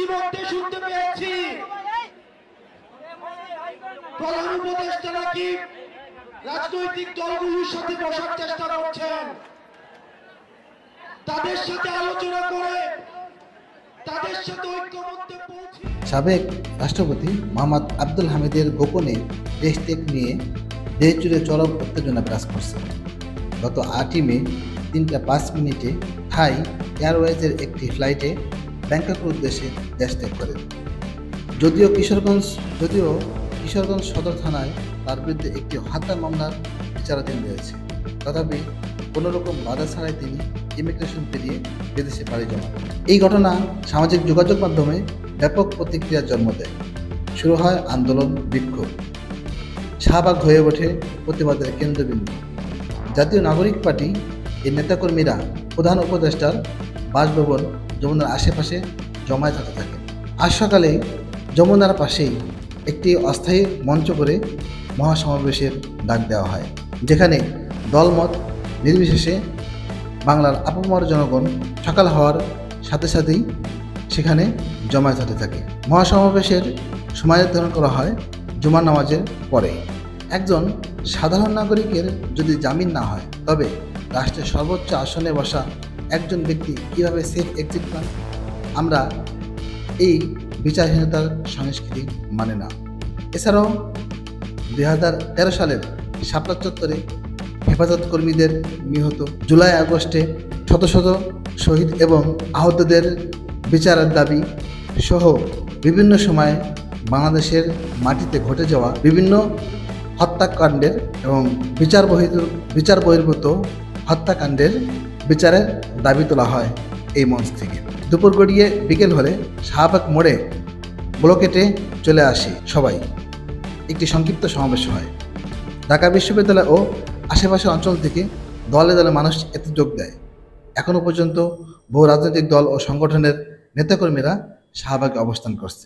ইতিমধ্যে শুনতে পেয়েছি প্রধান উপদেষ্টা নাকি রাজনৈতিক দলগুলোর সাথে বসার চেষ্টা করছেন, তাদের সাথে আলোচনা করে তাদের সাথে ঐক্যমত্যে পৌঁছে। সাবেক রাষ্ট্রপতি মোহাম্মদ আব্দুল হামিদের গোপনে দেশ ত্যাগ নিয়ে দেশ জুড়ে চরম উত্তেজনা বিরাজ করছে। গত 8ই মে 3:05 থাই এয়ারওয়েজের একটি ফ্লাইটে ব্যাংককের উদ্দেশ্যে দেশ ত্যাগ করেন। যদিও কিশোরগঞ্জ সদর থানায় তার বিরুদ্ধে একটি হত্যা মামলার বিচারাধীন রয়েছে, তথাপি কোনোরকম বাধা ছাড়াই তিনি ইমিগ্রেশন পেরিয়ে বিদেশে পাড়ি জমান। এই ঘটনা সামাজিক যোগাযোগ মাধ্যমে ব্যাপক প্রতিক্রিয়ার জন্ম দেয়। শুরু হয় আন্দোলন, বিক্ষোভ। শাহবাগ হয়ে ওঠে প্রতিবাদের কেন্দ্রবিন্দু। জাতীয় নাগরিক পার্টি এই নেতাকর্মীরা প্রধান উপদেষ্টার বাসভবন যমুনার আশেপাশে জমায়েত হতে থাকে। আজ সকালে যমুনার পাশেই একটি অস্থায়ী মঞ্চ করে মহাসমাবেশের ডাক দেওয়া হয়, যেখানে দলমত নির্বিশেষে বাংলার আপামর জনগণ সকাল হওয়ার সাথে সাথেই সেখানে জমায়েত হতে থাকে। মহাসমাবেশের সময় নির্ধারণ করা হয় জুমার নামাজের পরে। একজন সাধারণ নাগরিকের যদি জামিন না হয়, তবে রাষ্ট্রের সর্বোচ্চ আসনে বসা একজন ব্যক্তি কীভাবে সেফ এক্সিট পান? আমরা এই বিচারহীনতার সংস্কৃতি মানে না। এছাড়াও 2013 সালের শাপলা চত্বরে হেফাজত কর্মীদের নিহত, জুলাই আগস্টে শত শত শহীদ এবং আহতদের বিচারের দাবি সহ বিভিন্ন সময়ে বাংলাদেশের মাটিতে ঘটে যাওয়া বিভিন্ন হত্যাকাণ্ডের এবং বিচার বহির্ভূত হত্যাকাণ্ডের বিচারের দাবি তোলা হয় এই মঞ্চ থেকে। দুপুর গড়িয়ে বিকেল হলে শাহবাগ মোড়ে ব্লকেটে চলে আসি সবাই। একটি সংক্ষিপ্ত সমাবেশ হয়। ঢাকা বিশ্ববিদ্যালয় ও আশেপাশের অঞ্চল থেকে দলে দলে মানুষ এতে যোগ দেয়। এখনও পর্যন্ত বহু রাজনৈতিক দল ও সংগঠনের নেতাকর্মীরা শাহবাগে অবস্থান করছে।